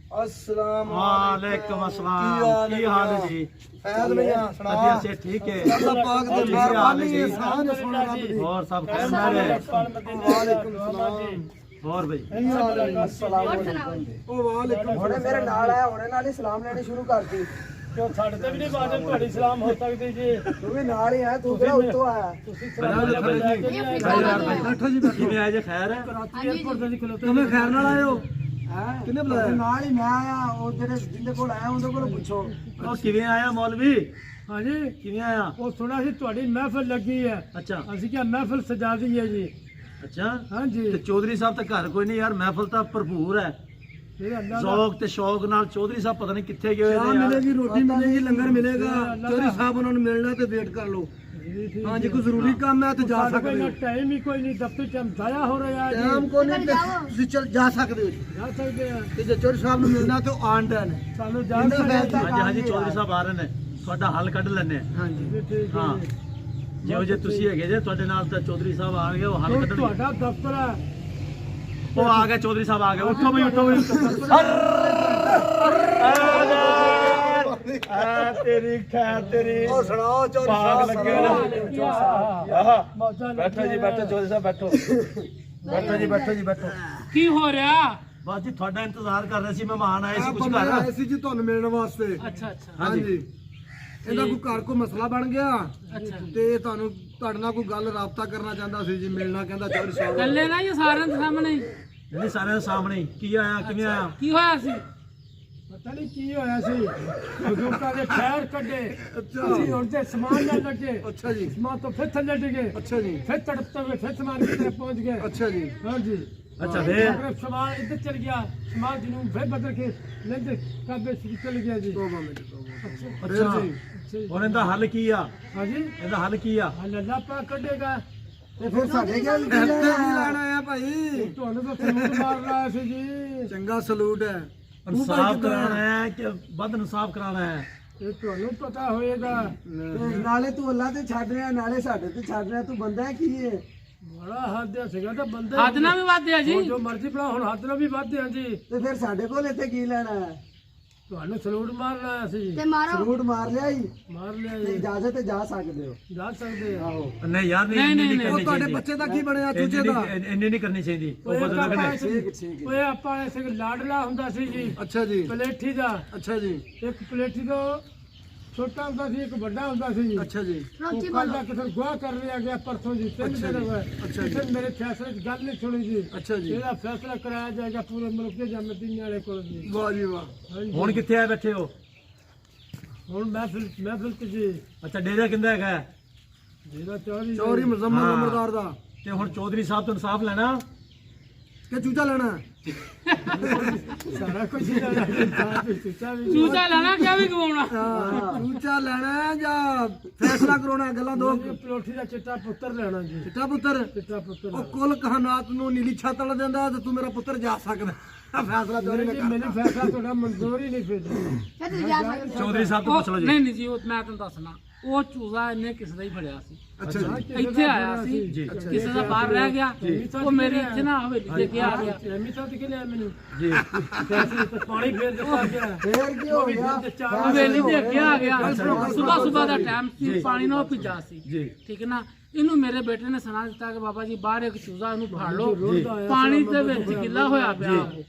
अस्सलाम वालेकुम अस्सलाम। की हाल है जी? खैर भैया सुना अच्छा से ठीक है। अल्लाह पाक दी मेहरबानी है साथ सुन रब दी और सब खैर है? वालेकुम सलाम और भाई की हाल है? अस्सलाम वालेकुम। ओ वालेकुम। हुणे मेरे नाल आया हुणे नाल ही सलाम लेनी शुरू करती क्यों साढ़े ते भी नहीं बात ਤੁਹਾਡੀ ਸਲਾਮ ਹੋ ਸਕਦੀ ਜੀ तू भी नाल ही आया तू किहड़ा उत्तों आया ਤੁਸੀਂ बैठो जी किवें आए जे खैर है? ਕਰਾਚੀ 에ਅਰਪੋਰਟ ਤੇ ਖਲੋਤੇ तुम्हें खैर नाल आए हो? किने बुलाया नाल ही मैं आया ओ जेड़े जिंदे कोल आया उनदे कोल पूछो और किवें आया मौलवी? ਹਾਂਜੀ किवें आया? ਉਹ ਸੁਣਾ ਸੀ ਤੁਹਾਡੀ ਮਹਿਫਿਲ ਲੱਗੀ ਹੈ अच्छा ਅਸੀਂ ਕਿਹਾ ਮਹਿਫਿਲ ਸਜਾ ਦਈਏ ਜੀ अच्छा ਹਾਂਜੀ ਤੇ ਚੌਧਰੀ ਸਾਹਿਬ ਤਾਂ ਘਰ ਕੋਈ ਨਹੀਂ ਯਾਰ, ਮਹਿਫਲ ਤਾਂ ਭਰਪੂਰ ਹੈ। ਇਹ ਅੱਲਾ ਦਾ ਜ਼ੌਕ ਤੇ ਸ਼ੌਕ ਨਾਲ ਚੌਧਰੀ ਸਾਹਿਬ ਪਤਾ ਨਹੀਂ ਕਿੱਥੇ ਗਏ ਹੋਏ चाय ਨੇ मिलेगी रोटी मिलेगी लंगर मिलेगा चौधरी साहब उन्होंने मिलना तो वेट कर लो हाँ जी कोई जरूरी काम है तो जा सकते हो ਟਾਈਮ ਹੀ ਕੋਈ ਨਹੀਂ ਦਫ਼ਤਰ ਚ ਜਾਇਆ ਹੋ ਰਿਹਾ ਜੀ टाइम को नहीं तुसीं चल जा सकते हो ਜਾ ਸਕਦੇ ਆ ਤੇ ਜੇ ਚੌਧਰੀ ਸਾਹਿਬ ਨੂੰ ਮਿਲਣਾ ਤੇ ਆਣ ਟੈਨ ਸਾਨੂੰ ਜਾ ਇੰਨਾ ਸਕਦੇ ਫਾਇਦਾ ਹਾਂਜੀ ਹਾਂਜੀ ਚੌਧਰੀ ਸਾਹਿਬ ਆ ਰਹੇ ਨੇ, ਤੁਹਾਡਾ ਹੱਲ ਕੱਢ ਲੈਣੇ ਹਾਂਜੀ ਠੀਕ ਹਾਂ ਹੈ ਜਿਹੋ ਜੇ ਤੁਸੀਂ ਹੈਗੇ ਜੇ ਤੁਹਾਡੇ ਨਾਲ ਤਾਂ ਚੌਧਰੀ ਸਾਹਿਬ ਆ ਗਏ, ਉਹ ਹੱਲ ਕੱਢਣਗੇ। ਤੁਹਾਡਾ ਦਫ਼ਤਰ ਹੈ ਉਹ ਆ ਗਏ, ਚੌਧਰੀ ਸਾਹਿਬ ਆ ਗਏ। ਉੱਠੋ ਬਈ ਉੱਠੋ ਬਈ ਆ ਤੇਰੀ ਖੈਰ ਤੇਰੀ ਉਹ ਸੁਣਾਓ ਚੌਧਰੀ ਭਾਗ ਸਾਹਿਬ ਲੱਗੇ ਮੌਜਾਂ ਬੈਠੋ ਜੀ ਬੈਠੋ, ਚੌਧਰੀ ਸਾਹਿਬ ਬੈਠੋ ਬੈਠੋ ਜੀ ਬੈਠੋ ਜੀ ਬੈਠੋ। ਕੀ ਹੋ ਰਿਹਾ ਬਸ ਜੀ ਤੁਹਾਡਾ ਇੰਤਜ਼ਾਰ ਕਰ ਰਹੇ ਸੀ, ਮਹਿਮਾਨ ਆਏ ਸੀ ਕੁਝ ਬੰਦੇ ਘਰ। ਆਏ ਸੀ ਜੀ ਤੁਹਾਨੂੰ ਮਿਲਣ ਵਾਸਤੇ ਅੱਛਾ ਅੱਛਾ ਹਾਂਜੀ ਇਹਦਾ ਕੋਈ ਘਰ ਕੋਈ ਮਸਲਾ ਬਣ ਗਿਆ ਅੱਛਾ ਤੇ ਤੁਹਾਨੂੰ ਤੁਹਾਡੇ ਨਾਲ ਕੋਈ ਗੱਲ ਰਾਬਤਾ ਕਰਨਾ ਚਾਹੁੰਦਾ ਸੀ ਜੀ, ਮਿਲਣਾ ਕਹਿੰਦਾ ਚੌਧਰੀ ਸਾਹਿਬ ਗੱਲੇ ਨਾ ਇਹ ਸਾਰਿਆਂ ਦੇ ਸਾਹਮਣੇ ਨਹੀਂ ਸਾਰਿਆਂ ਦੇ ਸਾਹਮਣੇ ਹੀ। ਕੀ ਆਇਆ ਕਿਵੇਂ ਆਇਆ? ਕੀ ਹੋਇਆ ਸੀ ਪਤਾ ਨਹੀਂ ਕੀ ਹੋਇਆ ਸੀ ਬਜ਼ੁਰਗਾਂ ਦੇ ਖੈਰ ਕੱਢੇ ਅਸੀਂ ਉੜਦੇ ਸਮਾਨ ਨਾਲ ਲੱਗੇ ਅੱਛਾ ਜੀ ਸਮਾਨ ਤੋਂ ਫਿਰ ਥੱਲੇ ਡਿੱਗੇ ਅੱਛਾ ਜੀ ਫਿਰ ਤੜਪਤੇ ਹੋਏ ਫਿਰ ਸਮਾਨ की तरफ पहुंच गए ਅੱਛਾ ਜੀ ਹਾਂਜੀ ਅੱਛਾ ਫੇਰ अगर समान इधर चल गया समान जिन्होंने फिर बदल के लेंदे काबे से चल गया जी ਤੋਬਾ ਮੇਰੇ ਤੋਬਾ ਅੱਛਾ अच्छा ਹੁਣ ਇਹਦਾ ਹੱਲ ਕੀ ਆ? हाँ जी ਇਹਦਾ ਹੱਲ ਕੀ ਆ? अल्लाह पाक कटेगा ਤੇ ਫਿਰ ਸਾਡੇ ਕੀ ਲੈਣ ਆਇਆ ਭਾਈ ਤੁਹਾਨੂੰ ਤਾਂ ਸਲੂਟ ਮਾਰ ਰਹਾ ਸੀ ਜੀ ਚੰਗਾ ਸਲੂਟ ਹੈ ਇਨਸਾਫ ਕਰਾਣਾ ਹੈ ਕਿ ਬਦ ਇਨਸਾਫ ਕਰਾਣਾ ਹੈ? ਇਹ ਤੁਹਾਨੂੰ ਪਤਾ ਹੋਏਗਾ ਨਾਲੇ ਤੂੰ ਅੱਲਾ ਤੇ ਛੱਡ ਰਿਹਾ ਨਾਲੇ ਸਾਡੇ ਤੇ ਛੱਡ ਰਿਹਾ ਤੂੰ ਬੰਦਾ ਕੀ ਹੈ ਬੜਾ ਹੱਦ ਸੀਗਾ ਤਾਂ ਬੰਦੇ ਹੱਦ ਨਾਲ ਵੀ ਵਾਧਿਆ ਜੀ ਜੋ ਮਰਜ਼ੀ ਬਣਾ ਹੁਣ ਹੱਦ ਨਾਲ ਵੀ ਵਾਧਿਆ ਜੀ ਤੇ ਫਿਰ ਸਾਡੇ ਕੋਲ ਇੱਥੇ ਕੀ ਲੈਣਾ ਹੈ ਤੁਹਾਨੂੰ ਸਲੂਟ ਮਾਰ ਰਹਾ ਸੀ ਸਲੂਟ ਮਾਰ ਲਿਆ ਹੀ ਮਾਰ ਲਿਆ ਤੇ ਜੀ ਇਜਾਜ਼ਤ ਤੇ ਜਾ ਸਕਦੇ ਹੋ ਜਾ ਸਕਦੇ ਆ ਆਹੋ ਨਹੀਂ ਯਾਰ ਨਹੀਂ ਇੰਨੀ ਨਹੀਂ ਉਹ ਕਰਨੀ ਤੁਹਾਡੇ ਚਾਹੀਦੀ। ਬੱਚੇ ਦਾ ਕੀ ਬਣਿਆ ਚੂਚੇ ਇੰਨੀ ਦਾ ਨਹੀਂ- ਇੰਨੀ ਨਹੀਂ ਕਰਨੀ ਚਾਹੀਦੀ। ਉਹ ਬਦਲ ਲੱਗਣੇ। ਠੀਕ ਓਏ ਆਪਾਂ ਇਸੇ ਲਾਡਲਾ ਹੁੰਦਾ ਸੀ ਜੀ ਅੱਛਾ ਜੀ ਪਲੇਠੀ ਦਾ ਅੱਛਾ ਜੀ ਇੱਕ ਪਲੇਠੀ ਤੋਂ ਛੋਟਾ ਹੁੰਦਾ ਸੀ ਇੱਕ ਵੱਡਾ ਹੁੰਦਾ ਸੀ ਅੱਛਾ ਜੀ ਉਹ ਕੱਲ ਦਾ ਕਿਸੇ ਗਵਾਹ ਕਰ ਲਿਆ ਗਿਆ ਪਰਸੋਂ ਜੀ ਤਿੰਨ ਅੱਛਾ ਦਿਨ ਜੀ, ਹੋਏ ਅੱਛਾ ਜੀ। ਕਿਸੇ ਮੇਰੇ ਫੈਸਲੇ 'ਚ ਗੱਲ ਨਹੀਂ ਸੁਣੀ ਜੀ ਅੱਛਾ ਜੀ ਇਹਦਾ ਫੈਸਲਾ ਕਰਾਇਆ ਜਾਏਗਾ ਪੂਰੇ ਮੁਲਕ ਦੇ ਜਾਂ ਮਦੀਨੇ ਵਾਲੇ ਕੋਲ ਜੀ ਵਾਹ ਜੀ ਵਾਹ ਹਾਂਜੀ। ਹੁਣ ਕਿੱਥੇ ਆ ਬੈਠੇ ਹੋ? ਹੁਣ ਮਹਿਫਿਲ ਤੇ ਜੀ ਅੱਛਾ ਡੇਰਾ ਕਿੰਦਾ ਹੈਗਾ ਹੈ? ਜਿਹੜਾ ਚੌਧਰੀ ਚੌਰੀ ਮੁਜ਼ੰਮਲ ਹਾਂ। ਨੰਬਰਦਾਰ ਦਾ ਤੇ ਹੁਣ ਚੌਧਰੀ ਸਾਹਿਬ ਤੋਂ ਇਨਸਾਫ ਲੈਣਾ? ਕਿ ਚੂਚਾ ਲੈਣਾ ਸਾਰਾ ਕੁਝ ਚੂਚਾ ਲੈਣਾ ਕਿਆ ਵੀ ਗਵਾਉਣਾ ਹਾਂ ਚੂਚਾ ਲੈਣਾ ਜਾਂ ਫੈਸਲਾ ਕਰਾਉਣਾ ਗੱਲਾਂ ਦੋ ਪਲੋਠੀ ਦਾ ਚਿੱਟਾ ਪੁੱਤਰ ਲੈਣਾ ਜੀ ਚਿੱਟਾ ਪੁੱਤਰ ਚਿੱਟਾ ਪੁੱਤਰ ਉਹ ਕੁੱਲ ਕਹਾਨਾਤ ਨੂੰ ਨੀਲੀ ਛੱਤ ਵਾਲਾ ਦਿੰਦਾ ਤੇ ਤੂੰ ਮੇਰਾ ਪੁੱਤਰ ਜਾ ਸਕਦਾ ਫੈਸਲਾ ਚੋਰੀ ਨੇ ਜੀ ਮੈਨੂੰ ਫੈਸਲਾ ਤੁਹਾਡਾ ਮਨਜ਼ੂਰ ਹੀ ਨਹੀਂ ਫਿਰ ਚੌਧਰੀ ਸਾਹਿਬ ਤੋਂ ਪੁੱਛ ਲਓ ਜੀ। ਨਹੀਂ ਜੀ ਉਹ ਮੈਂ ਤੁਹਾਨੂੰ ਦੱਸਣਾ ਉਹ ਚੂਜ਼ਾ ਇਹਨੇ ਕਿਸੇ ਦਾ ਹੀ ਫੜਿਆ ਸੀ ਅੱਛਾ ਜੀ ਇੱਥੇ ਆਇਆ ਸੀ ਜੀ। ਕਿਸੇ ਦਾ ਬਾਹਰ ਰਹਿ ਗਿਆ ਉਹ ਮੇਰੀ ਇੱਥੇ ਨਾ ਹਵੇਲੀ ਦੇ ਕੇ ਆ ਗਿਆ ਐਮੀ ਤਾਂ ਕਿ ਲਿਆ ਮੈਨੂੰ ਜੀ ਫੈਸਲੇ ਤੇ ਪਾਣੀ ਫੇਰ ਦਿੱਤਾ ਗਿਆ ਫੇਰ ਕੀ ਹੋ ਗਿਆ ਹਵੇਲੀ ਦੇ ਅੱਗੇ ਆ ਗਿਆ ਸਵੇਰ ਦਾ ਟਾਈਮ ਸੀ ਪਾਣੀ ਨਾਲ ਭਿੱਜਾ ਸੀ ਜੀ ਠੀਕ ਹੈ ਨਾ ਇਹਨੂੰ ਮੇਰੇ ਬੇਟੇ ਨੇ ਸੁਣਾ ਦਿੱਤਾ ਕਿ ਬਾਬਾ ਜੀ ਬਾਹਰ ਇੱਕ ਚੂਜ਼ਾ ਇਹਨੂੰ ਫੜ ਲਓ ਪਾਣੀ ਦੇ ਵਿੱਚ ਗਿੱਲਾ ਹੋਇਆ ਪਿਆ ਉਹ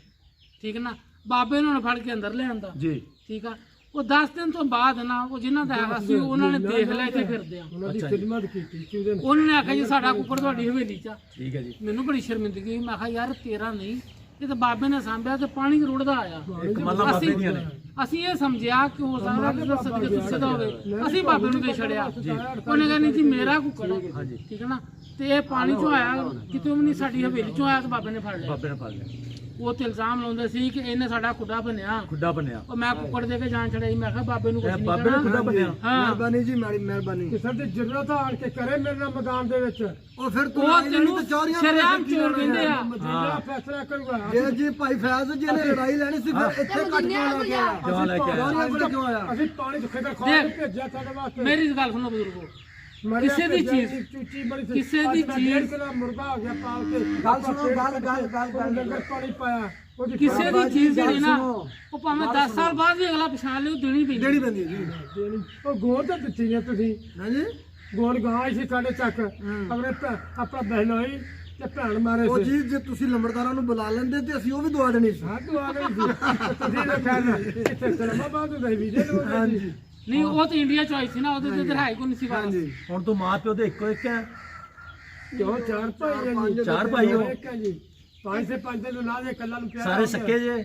ਠੀਕ ਹੈ ਨਾ ਬਾਬੇ ਨੂੰ ਫੜ ਕੇ ਅੰਦਰ ਲਿਆਂਦਾ ਜੀ ਠੀਕ ਆ ਉਹ 10 ਦਿਨ ਤੋਂ ਬਾਅਦ ਨਾ ਉਹ ਜਿਨ੍ਹਾਂ ਦਾ ਹੈਗਾ ਸੀ ਉਹਨਾਂ ਨੇ ਦੇਖ ਲਿਆ ਇੱਥੇ ਫਿਰਦੇ ਆ ਉਹਨਾਂ ਦੀ ਖਿਦਮਤ ਕੀਤੀ ਚੂਦੇ ਨੇ ਉਹਨਾਂ ਨੇ ਆਖਿਆ ਜੀ ਸਾਡਾ ਕੁੱਕੜ ਤੁਹਾਡੀ ਹਵੇਲੀ 'ਚ ਆ। ਠੀਕ ਹੈ ਜੀ ਮੈਨੂੰ ਬੜੀ ਸ਼ਰਮਿੰਦਗੀ ਹੋਈ ਮੈਂ ਕਿਹਾ ਯਾਰ ਤੇਰਾ ਨਹੀਂ ਇਹ ਤਾਂ ਬਾਬੇ ਨੇ ਸਾਂਭਿਆ ਤੇ ਪਾਣੀ ਰੁੜਦਾ ਆਇਆ ਇੱਕ ਮੱਲਾ ਬਾਬੇ ਦੀਆਂ ਨੇ। ਅਸੀਂ ਇਹ ਸਮਝਿਆ ਕਿ ਹੋ ਸਕਦਾ ਕਿ ਸਦਕੇ ਸੁੱਸੇ ਦਾ ਹੋਵੇ ਅਸੀਂ ਬਾਬੇ ਨੂੰ ਦੇ ਛੜਿਆ ਉਹਨੇ ਕਹਿੰਦੀ ਜੀ ਮੇਰਾ ਕੁੱਕੜ ਹੈ ਠੀਕ ਹੈ ਨਾ ਤੇ ਇਹ ਪਾਣੀ ਚੋਂ ਆਇਆ ਕਿਤੇ ਵੀ ਨਹੀਂ ਸਾਡੀ ਹਵੇਲੀ ਚੋਂ ਆਇਆ ਤੇ ਬਾਬੇ ਨੇ ਫੜ ਲਿਆ ਬਾਬੇ ਨੇ ਫੜ ਲਿਆ। ਉਹ ਤੇ ਇਲਜ਼ਾਮ ਲਾਉਂਦੇ ਸੀ ਕਿ ਇਹਨੇ ਸਾਡਾ ਖੁੱਡਾ ਬਣਿਆ ਖੁੱਡਾ ਬਣਿਆ। ਉਹ ਮੈਂ ਕੁੱਕੜ ਦੇ ਕੇ ਜਾਨ ਛੜਾਈ ਮੈਂ ਕਿਹਾ ਬਾਬੇ ਨੂੰ ਕੁਝ ਇਹ ਨਹੀਂ ਬਾਬੇ ਨੇ ਖੁੱਡਾ ਬਣਿਆ। ਹਾਂ ਮਿਹਰਬਾਨੀ ਜੀ ਮਾੜੀ ਮਿਹਰਬਾਨੀ ਕਿਸੇ ਦੀ ਜ਼ਰੂਰਤ ਆਣ ਕੇ ਕਰੇ ਮੇਰੇ ਨਾਲ ਮੈਦਾਨ ਦੇ ਵਿੱਚ ਉਹ ਫਿਰ ਤੂੰ ਉਹ ਤੈਨੂੰ ਸ਼ਰਿਆਮ ਚੋਰ ਕਹਿੰਦੇ ਆ ਮਦੀਨਾ ਫੈਸਲਾ ਕਰੂਗਾ ਜੇ ਜੀ ਭਾਈ ਫੈਜ਼ ਜੀ ਨੇ ਲੜਾਈ ਲੈਣੀ ਸੀ ਫਿਰ ਇੱਥੇ ਕੱਟ ਕੇ ਆ ਗਿਆ ਕਿਉਂ ਲੈ ਕੇ ਆਇਆ? ਜੌਨੀਆਂ ਕੋਲ ਕਿਉਂ ਆਇਆ ਅਸੀਂ ਪਾਣੀ ਚ ਖੇਦਾ ਖਾ ਕੇ ਭੇਜਿਆ ਸਾਡੇ ਵਾਸਤੇ ਮੇਰੀ ਗੱਲ ਸੁਣੋ ਬਜ਼ੁਰਗੋ ਕਿਸੇ ਦੀ ਚੀਜ਼ ਚੂਚੀ ਬੜੀ ਸੀ। ਕਿਸੇ ਅੱਜ ਦੀ ਮੈਂ ਚੀਜ਼- 1.5 ਕਿਲੋ ਮੁਰਗਾ ਹੋ ਗਿਆ ਪਾਲ ਕੇ ਗੱਲ ਸੁਣੋ, ਗੱਲ ਲੰਗਰ ਪਾਣੀ ਪਾਇਆ ਉਹਦੀ ਕਿਸੇ ਦੀ ਚੀਜ਼ ਜਿਹੜੀ ਨਾ ਸੁਣੋ। ਉਹ ਭਾਵੇਂ 10 ਸਾਲ ਬਾਅਦ ਵੀ ਅਗਲਾ ਪਛਾਣ ਲਿਓ ਦੇਣੀ ਪੈਂਦੀ ਦੇਣੀ ਪੈਂਦੀ ਹੈ ਜੀ ਦੇਣੀ। ਉਹ ਗੋਲ ਤਾਂ ਦਿੱਤੀ ਨੇ ਤੁਸੀਂ ਹਾਂਜੀ ਗੋਲ ਗਾਂ ਸੀ ਸਾਡੇ ਚੱਕ ਆਪਣੇ ਆਪਣਾ ਬਹਿਨੋਈ ਤੇ ਭੈਣ ਮਾਰੇ ਉਹ ਸੀ ਜੀ ਜੇ ਤੁਸੀਂ ਲੰਬੜਦਾਰਾਂ ਨੂੰ ਬੁਲਾ ਲੈਂਦੇ ਤੇ ਅਸੀਂ ਉਹ ਵੀ ਦਵਾ ਦੇਣੀ ਸੀ ਹਾਂ ਤੂੰ ਆ ਗਈ ਸੀ ਤੁਸੀਂ ਤਾਂ ਕਹਿਣਾ ਇੱਥੇ ਸਲਾਮਾਬਾਦ ਤੋਂ ਵੀ ਦੇ ਲੋ ਹਾਂਜੀ ਨਹੀਂ ਉਹ ਤਾਂ ਇੰਡੀਆ ਚੋਇਸ ਸੀ ਨਾ ਉਹਦੇ ਤੇ ਦਰਾਈ ਕੋ ਨਹੀਂ ਸੀ ਬਾਤ ਹਾਂਜੀ ਹੁਣ ਤੂੰ ਮਾਂ ਪਿਓ ਦੇ ਇੱਕੋ ਇੱਕ ਹੈ ਕਿਉਂ ਚਾਰ ਭਾਈ ਹੈ ਜੀ ਚਾਰ ਭਾਈ ਹੋ। ਇੱਕ ਹੈ ਜੀ ਪੰਜ ਸੇ ਪੰਜ ਦੇ ਨਾਲ ਦੇ ਕੱਲਾ ਨੂੰ ਪਿਆਰ ਸਾਰੇ ਸੱਕੇ ਜੇ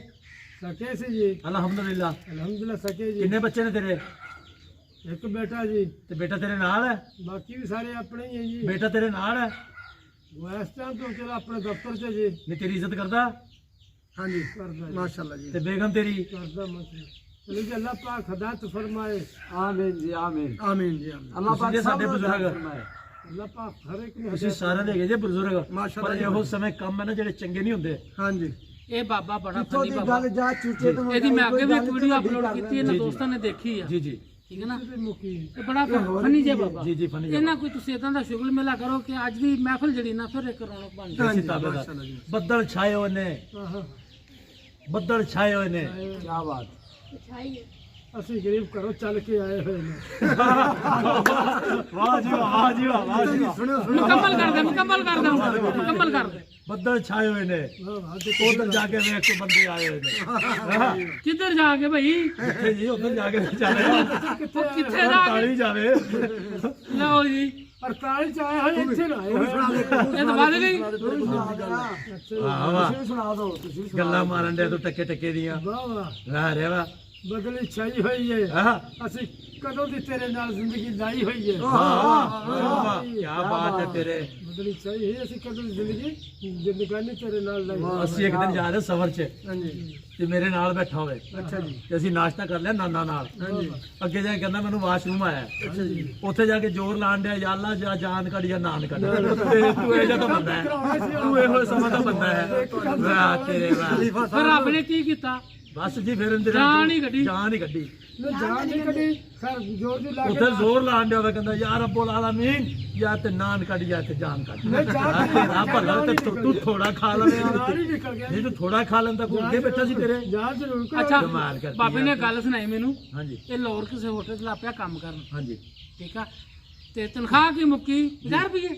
ਸਕੇ ਸੀ ਜੀ ਅਲਹਮਦੁਲਿਲਾ ਅਲਹਮਦੁਲਿਲਾ ਸਕੇ ਜੀ ਕਿੰਨੇ ਬੱਚੇ ਨੇ ਤੇਰੇ ਇੱਕ ਬੇਟਾ ਜੀ ਤੇ ਬੇਟਾ ਤੇਰੇ ਨਾਲ ਹੈ ਬਾਕੀ ਵੀ ਸਾਰੇ ਆਪਣੇ ਹੀ ਹੈ ਜੀ ਬੇਟਾ ਤੇਰੇ ਨਾਲ ਹੈ ਉਹ ਇਸ ਟਾਈਮ ਤੋਂ ਚਲਾ ਆਪਣੇ ਦਫ਼ਤਰ 'ਚ ਜੀ ਨੇ ਤੇਰੀ ਇੱਜ਼ਤ ਕਰਦਾ ਹਾਂਜੀ ਕਰਦਾ ਜੀ ਮਾਸ਼ਾਅੱਲਾ ਜੀ ਤੇ ਬੇਗਮ ਤੇਰੀ ਕਰਦਾ ਮਸਲਾ ਚਲੋ ਜੀ ਅੱਲਾਹ ਪਾਕ ਹਦਾਇਤ ਫਰਮਾਏ आमीन जी आमीन ਆਮੀਨ ਜੀ ਆਮੀਨ अल्लाह ਤੁਸੀਂ पाक ਜੇ ਸਾਡੇ सब ਬਜ਼ੁਰਗ फरमाए। ਅੱਲਾਹ ਪਾਕ ਹਰ ਇੱਕ ਨੂੰ ਤੁਸੀਂ ਸਾਰਿਆਂ ਦੇ ਹੈਗੇ ਜੇ ਬਜ਼ੁਰਗ ਮਾਸ਼ਾਅੱਲਾ ਪਰ ਜੀ। ਇਹੋ ਸਮੇਂ ਕੰਮ ਹੈ ਨਾ ਜਿਹੜੇ ਚੰਗੇ ਨਹੀਂ ਹੁੰਦੇ ਹਾਂਜੀ ਇਹ ਬਾਬਾ ਬੜਾ कितों ਫਨੀ दी ਬਾਬਾ गल जा चूचे तो ਇਹਦੀ ਮੈਂ ਅੱਗੇ ਵੀ ਇੱਕ कोई ਵੀਡੀਓ गल ਅਪਲੋਡ नहीं ਕੀਤੀ कर ਇਹਨਾਂ ਜੀ, ਦੋਸਤਾਂ ਨੇ ਦੇਖੀ ਆ ਜੀ ਜੀ ਠੀਕ ਹੈ ਨਾ ਤੇ ਮੁਕੀ ਇਹ ਬੜਾ ਫਨੀ ਜੇ ਬਾਬਾ ਜੀ ਜੀ ਫਨੀ ਇਹਨਾਂ ਕੋਈ ਤੁਸੀਂ ਇਦਾਂ ਦਾ ਸ਼ੁਗਲ ਮੇਲਾ ਕਰੋ ਕਿ ਅੱਜ ਦੀ ਮਹਿਫਲ ਜਿਹੜੀ ਨਾ ਫਿਰ ਇੱਕ ਰੌਣਕ ਬਣ ਜਾਏ ਅਸੀਂ ਤਾਬੇਦਾਰ ਬੱਦਲ ਛਾਏ ਹੋਏ ਨੇ ਆਹਾਂ ਬੱਦਲ ਛਾਏ ਹੋਏ ਨੇ क्या बात ਅਸੀਂ ਗਰੀਬ ਘਰੋਂ ਚੱਲ ਕੇ ਆਏ ਹੋਏ ਨੇ ਵਾਹ ਜੀ ਵਾਹ ਜੀ ਵਾਹ ਜੀ ਵਾਹ ਸੁਣਿਓ ਸੁਣਿਓ ਮੁਕੰਮਲ ਕਰ ਦੇ ਮੁਕੰਮਲ ਕਰ ਦੇ ਮੁਕੰਮਲ ਕਰ ਦੇ ਬੱਦਲ ਛਾਏ ਹੋਏ ਨੇ ਉਧਰ ਜਾ ਕੇ ਵੇਖ ਕੇ ਬੰਦੇ ਆਏ ਹੋਏ ਨੇ ਕਿੱਧਰ ਜਾ ਕੇ ਭਾਈ ਕਿੱਥੇ ਜੀ ਉਧਰ ਜਾ ਕੇ ਚੱਲੇ ਉਹ ਕਿੱਥੇ ਜਾ ਕੇ ਤਾਲੀ ਜਾਵੇ ਲਓ ਜੀ 48 ਚ ਆਏ ਹੋਏ ਇੱਥੇ ਨਾ ਆਏ ਹੋਏ ਇਹ ਤਾਂ ਵੱਧ ਗਈ ਵਾਹ ਵਾਹ सुना दो तुसी ਗੱਲਾਂ ਮਾਰਨ ਦੇ ਤੂੰ ਟੱਕੇ ਟੱਕੇ ਦੀਆਂ ਵਾਹ ਵਾਹ ਵਾਹ ਰੇ ਵਾਹ ਬਦਲੀ ਛਾਈ ਹੋਈ ਹੈ ਹਾਂ ਅਸੀਂ ਕਦੋਂ ਦੀ ਤੇਰੇ ਨਾਲ ਜ਼ਿੰਦਗੀ ਲਾਈ ਹੋਈ ਹੈ ਵਾਹ ਕੀ ਬਾਤ ਹੈ ਤੇਰੇ ਬਦਲੀ ਛਾਈ ਹੈ ਅਸੀਂ ਕਦੋਂ ਦੀ ਜ਼ਿੰਦਗੀ ਜ਼ਿੰਦਗਾਨੀ ਤੇਰੇ ਨਾਲ ਲਾਈ ਹੋਈ ਅਸੀਂ ਇੱਕ ਦਿਨ ਜਾ ਰਹੇ ਸਫ਼ਰ 'ਚ ਹਾਂਜੀ ਤੇ ਮੇਰੇ ਨਾਲ ਬੈਠਾ ਹੋਵੇ ਅੱਛਾ ਜੀ ਤੇ ਅਸੀਂ ਨਾਸ਼ਤਾ ਕਰ ਲਿਆ ਨਾਨਾ ਨਾਲ ਹਾਂਜੀ ਅੱਗੇ ਜਾ ਕੇ ਕਹਿੰਦਾ ਮੈਨੂੰ ਵਾਸ਼ਰੂਮ ਆਇਆ ਅੱਛਾ ਜੀ ਉੱਥੇ ਜਾ ਕੇ ਜ਼ੋਰ ਲਾਣ ਡਿਆ ਯਾ ਅੱਲਾ ਜਾਂ ਜਾਨ ਕੱਢ ਜਾਂ ਨਾਨ ਕੱਢ ਤੇ ਤੂੰ ਇਹ ਜਿਹਾ ਤਾਂ ਬੰਦਾ ਹੈ ਤੂੰ ਇਹੋ ਸਮਾਂ ਦਾ ਬੰਦਾ ਹੈ ਵਾਹ ਤੇਰੇ ਵਾਹ ਖਲੀਫਾ ਫਿਰ ਰੱਬ ਨੇ ਕੀ ਕੀਤਾ ਬਸ ਜੀ ਫਿਰ ਅੰਦਰ ਜਾਨ ਹੀ ਕੱਢੀ। ਜਾਨ ਹੀ ਕੱਢੀ ਨਾ ਜਾਨ ਨਹੀਂ ਕੱਢੀ ਖੈਰ ਜੋਰ ਦੀ ਲਾ ਕੇ ਉੱਥੇ ਜ਼ੋਰ ਲਾਣ ਡਿਆ ਹੋਵੇ ਕਹਿੰਦਾ ਯਾ ਰੱਬੁਲ ਆਲਮੀਨ ਜਾਂ ਤੇ ਨਾਨ ਕੱਢ ਜਾਂ ਤੇ ਜਾਨ ਕੱਢ ਨਹੀਂ, ਜਾਨ ਕੱਢੀ। ਤੇਰਾ ਭਲਾ ਤੇ ਤੂੰ ਥੋੜਾ ਖਾ ਲਵੇਂ ਨਾਲ ਹੀ ਨਿਕਲ ਗਿਆ ਨਹੀਂ ਤੂੰ ਥੋੜਾ ਖਾ ਲੈਂਦਾ ਕੋਈ ਅੱਗੇ ਬੈਠਾ ਸੀ ਤੇਰੇ ਜਾਨ ਜ਼ਰੂਰ ਕਰੋ ਅੱਛਾ ਕਮਾਲ ਕਰਦੀ ਬਾਬੇ ਨੇ ਗੱਲ ਸੁਣਾਈ ਮੈਨੂੰ ਹਾਂਜੀ ਇਹ ਲਾਹੌਰ ਕਿਸੇ ਹੋਟਲ 'ਚ ਲਾਪਿਆ ਕੰਮ ਕਰਨ ਹਾਂਜੀ ਠੀਕ ਆ ਤੇ ਤਨਖਾਹ ਕੀ ਮੁੱਕੀ 50 ਰੁਪਏ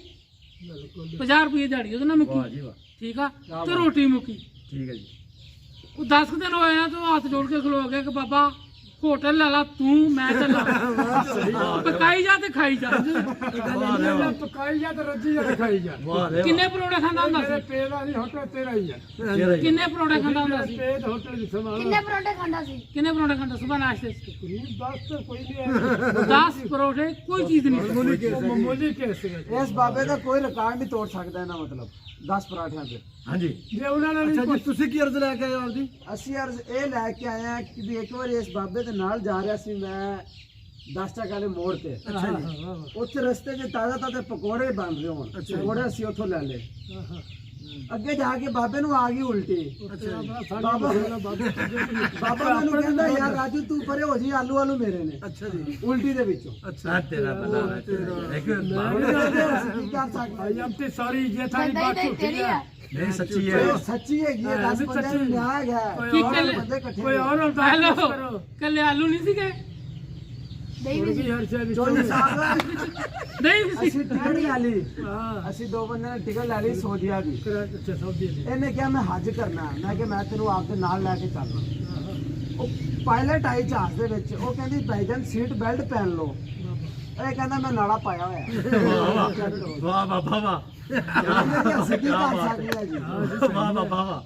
50 ਰੁਪਏ ਦਿਹਾੜੀ ਉਹਦੇ ਨਾਲ ਵਾਹ ਮੁੱਕੀ ਜੀ ਵਾਹ ਠੀਕ ਆ ਤੇ ਰੋਟੀ ਮੁੱਕੀ ਠੀਕ ਹੈ ਜੀ ਉਹ 10 ਕੁ ਦਿਨ ਹੋਏ ਆ ਤੇ ਉਹ ਹੱਥ ਜੋੜ ਕੇ ਖਲੋ ਗਿਆ ਕਿ ਬਾਬਾ ਹੋਟਲ ਲੈ ਲਾ ਤੂੰ ਮੈਂ ਚੱਲਾਂ ਪਕਾਈ ਜਾ ਤੇ ਖਾਈ ਜਾ ਵਾਹ ਰੇ ਵਾਹ ਪਕਾਈ ਜਾ ਤੇ ਰੱਜੀ ਜਾ ਤੇ ਖਾਈ ਜਾ ਵਾਹ ਰੇ ਕਿੰਨੇ ਪਰੌਂਠੇ ਖਾਂਦਾ ਹੁੰਦਾ ਮੇਰੇ ਸੀ ਪੇਟ ਵਾਲੀ ਹੋਟਲ ਤੇਰਾ ਹੀ ਆ ਵਾਹ ਕਿੰਨੇ ਪਰੌਂਠੇ ਖਾਂਦਾ ਹੁੰਦਾ ਸੀ ਪੇਟ ਹੋਟਲ ਦੀ ਸੰਭਾਲ ਕਿੰਨੇ ਪਰੌਂਠੇ ਖਾਂਦਾ ਸੀ ਕਿੰਨੇ ਪਰੌਂਠੇ ਖਾਂਦਾ ਸੁਬਹ ਨਾਸ਼ਤੇ 'ਚ ਗਰੀਬ ਬਸ ਤਾਂ ਕੋਈ ਨਹੀਂ ਹੈ 10 ਪਰੌਂਠੇ ਕੋਈ ਚੀਜ਼ ਨਹੀਂ ਸੀ। ਉਹ ਮਾਮੂਲੀ ਕੇਸ ਹੈ इस बाबे का कोई रिकॉर्ड नहीं तोड़ सकता है ना मतलब 10 पराठियां पे ਹਾਂਜੀ ਜੇ ਉਹਨਾਂ ਨੇ ਅੱਛਾ ਜੀ ਤੁਸੀਂ ਕੀ ਅਰਜ਼ ਲੈ ਕੇ ਆਏ ਹੋ ਆਪਦੀ ਅਸੀਂ ਅਰਜ਼ ਇਹ ਲੈ ਕੇ ਆਏ ਆ ਕਿ ਵੀ ਇੱਕ ਵਾਰੀ ਇਸ ਬਾਬੇ ਦੇ ਨਾਲ ਜਾ ਰਿਹਾ ਸੀ ਮੈਂ 10 ਟੱਕ ਵਾਲੇ ਮੋੜ ਤੇ ਅੱਛਾ ਜੀ ਉੱਥੇ ਰਸਤੇ 'ਚ ਤਾਜ਼ਾ ਪਕੌੜੇ ਬਣ ਰਹੇ ਹੋਣ ਪਕੌੜੇ ਅਸੀਂ ਉੱਥੋਂ ਲੈ ਲਏ ਅੱਗੇ ਜਾ ਕੇ ਬਾਬੇ ਨੂੰ ਆ ਗਈ ਉਲਟੀ ਬਾਬਾ ਮੈਨੂੰ ਕਹਿੰਦਾ ਯਾਰ ਰਾਜੂ ਤੂੰ ਪਰੇ ਹੋ ਜੀ ਆਲੂ ਆਲੂ ਮੇਰੇ ਨੇ ਅੱਛਾ ਜੀ ਉਲਟੀ ਦੇ ਵਿੱਚੋਂ ਅੱਛਾ ਤੇਰਾ ਭਲਾ ਹੋਵੇ ਤੇਰਾ ਇੱਕ ਕੀ ਕਰ ਸਕਦੇ ਆਈ am ਤੇ ਸਾਰੀ ਜੇ ਥਾਰੀ ਬਾਤ ਨਹੀਂ ਝੂਠੀ ਤੇਰੀ ਹੈ ਆ ਨਹੀਂ ਸੱਚੀ ਹੈ ਇਹ ਸੱਚੀ ਹੈਗੀ ਹੈ 10 ਬੰਦੇ ਨੂੰ ਨਿਆਂ ਹੈਗਾ ਕੀ ਔਰ ਕੱਲੇ- ਬੰਦੇ ਇਕੱਠੇ ਕੋਈ ਨੇ। ਹੋਰ ਹੁੰਦਾ ਹੈਲੋ ਕਰੋ ਕੱਲੇ ਆਲੂ ਨਹੀਂ ਸੀਗੇ ਨਹੀਂ ਵੀ ਮੁਰਗੀ ਹਰ ਸ਼ੈ ਵਿੱਚ ਚੌਵੀ ਸਾਲ ਨਹੀਂ ਸੀ ਅਸੀਂ ਟਿਕਟ ਲੈ ਲਈ ਹਾਂ ਅਸੀਂ ਦੋ ਬੰਦੇ ਨੇ ਟਿਕਟ ਲੈ ਲਈ ਸੋਡੀਆ ਦੀ ਅੱਛਾ ਸੌਦੀ ਦੀ ਇਹਨੇ ਕਿਹਾ ਮੈਂ ਹੱਜ ਕਰਨਾ ਹੈ। ਮੈਂ ਕਿਹਾ ਮੈਂ ਤੈਨੂੰ ਆਪਦੇ ਨਾਲ ਲੈ ਕੇ ਚੱਲਣਾ ਉਹ ਪਾਇਲਟ ਆਈ ਜਹਾਜ਼ ਦੇ ਵਿੱਚ ਉਹ ਕਹਿੰਦੀ ਭਾਈਜਾਨ ਸੀਟ ਬੈਲਟ ਪਹਿਨ ਲਓ ਇਹ ਕਹਿੰਦਾ ਮੈਂ ਨਾਲਾ ਪਾਇਆ ਹੋਇਆ ਹੈ। ਵਾਹ ਬਾਬਾ ਵਾਹ ਅਸੀਂ ਕੀ ਕਿਆ ਕਰ ਬਾਤ ਸਕਦੇ ਹਾਂ ਜੀ ਵਾਹ ਬਾਬਾ ਵਾਹ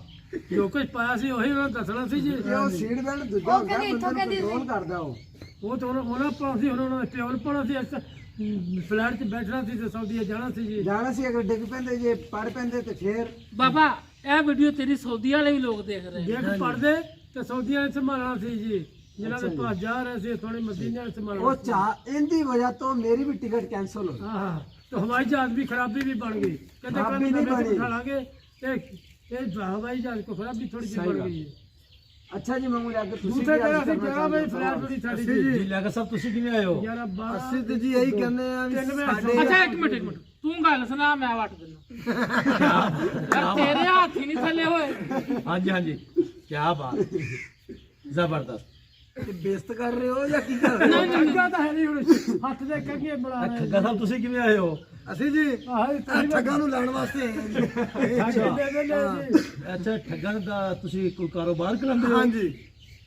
ਜੋ ਕੁਝ ਪਾਇਆ ਸੀ ਉਹੀ ਉਹਨਾਂ ਦੱਸਣਾ ਸੀ ਜੀ ਇਹ ਉਹ ਸੀਟ ਬੈਲਟ ਦੂਜਾ ਉਹ ਹੁੰਦਾ ਕਹਿੰਦੀ ਇੱਥੋਂ ਬੰਦੇ ਕਹਿੰਦੀ ਨੂੰ ਸੀ। ਕੰਟਰੋਲ ਕਰਦਾ ਉਹ ਉਹ ਤਾਂ ਉਹਨਾਂ ਪਾਉਣਾ ਸੀ ਉਹਨਾਂ ਨੇ ਪਿਓਰ ਪਾਉਣਾ ਸੀ ਫਲੈਟ 'ਚ ਬੈਠਣਾ ਸੀ ਤੇ ਸਾਊਦੀ ਜਾਣਾ ਸੀ ਜੀ ਜਾਣਾ ਸੀ ਅਗਰ ਡਿੱਗ ਪੈਂਦੇ ਜੇ ਪੜ ਪੈਂਦੇ ਤੇ ਫੇਰ ਬਾਬਾ ਇਹ ਵੀਡੀਓ ਤੇਰੀ ਸਾਊਦੀ ਵਾਲੇ ਵੀ ਲੋਕ ਦੇਖ ਰਹੇ ਜੇ ਪੜਦੇ ਤੇ ਸਾਊਦੀਆਂ ਨੇ ਸੰਭਾਲਣਾ ਸੀ ਜੀ ਜਿਨ੍ਹਾਂ ਦੇ ਪਾਸ ਜਾ ਰਹੇ ਸੀ ਥੋੜੇ ਮਦੀਨੇ ਨੇ ਸੰਭਾਲਣਾ ਉਹ ਚਾ ਇਹਦੀ ਵਜ੍ਹਾ ਤੋਂ ਮੇਰੀ ਵੀ ਟਿਕਟ ਕੈਨਸਲ ਹੋ ਹਾਂ तो हवाई जहाज भी खराबी भी बन गई कहते खराबी नहीं बनी। उठा लांगे एक हवाई जहाज को खराबी थोड़ी सी सही बन बात। गई है ਅੱਛਾ ਜੀ ਮੰਗੂ ਜਾ ਕੇ ਤੁਸੀਂ ਦੂਸਰੇ ਕੀ ਕਹਿੰਦਾ ਅੱਜ ਸੀ ਕਰਨਾ ਕਿਹਾ ਬਈ ਚਾਹੁੰਦੇ ਹੋ? ਫਲੈਟ ਬੜੀ ਸਾਡੀ ਅਸੀਂ ਸੀ ਜੀ ਜੀ ਲਿਆਕਤ ਸਾਹਿਬ ਤੁਸੀਂ ਕਿਵੇਂ ਆਏ ਹੋ 11 12 ਅਸੀਂ ਤੇ ਜੀ ਇਹੀ ਕਹਿੰਦੇ ਆ ਵੀ ਸਾਡੇ ਅੱਛਾ ਇੱਕ ਮਿੰਟ ਤੂੰ ਗੱਲ ਸੁਣਾ ਮੈਂ ਵੱਟ ਦਿੰਦਾ ਯਾਰ ਤੇਰੇ ਹੱਥ ਹੀ ਨਹੀਂ ਥੱਲੇ ਹੋਏ ਹਾਂਜੀ ਹਾਂਜੀ ਕੀ ਬਾਤ ਜ਼ਬਰਦਸਤ ਬੇਇੱਜ਼ਤ ਕਰ ਰਹੇ ਹੋ ਜਾਂ ਕੀ ਕਰ ਰਹੇ ਹੋ? ਚੰਗਾ ਤਾਂ ਹੈ ਨਹੀਂ ਹੁਣ ਹੱਥ ਦੇ ਕੰਗੇ ਬਣਾ ਰਹੇ ਠੱਗਾ ਸਾਹਿਬ ਤੁਸੀਂ ਕਿਵੇਂ ਆਏ ਹੋ ਅਸੀਂ ਜੀ ਆਹ ਇਹ ਠੱਗਾਂ ਨੂੰ ਲੈਣ ਵਾਸਤੇ ਆਏ ਹਾਂ ਜੀ। ਅੱਛਾ ਠੱਗਣ ਦਾ ਤੁਸੀਂ ਕੋਈ ਕਾਰੋਬਾਰ ਕਰਾਉਂਦੇ ਹੋ ਹਾਂਜੀ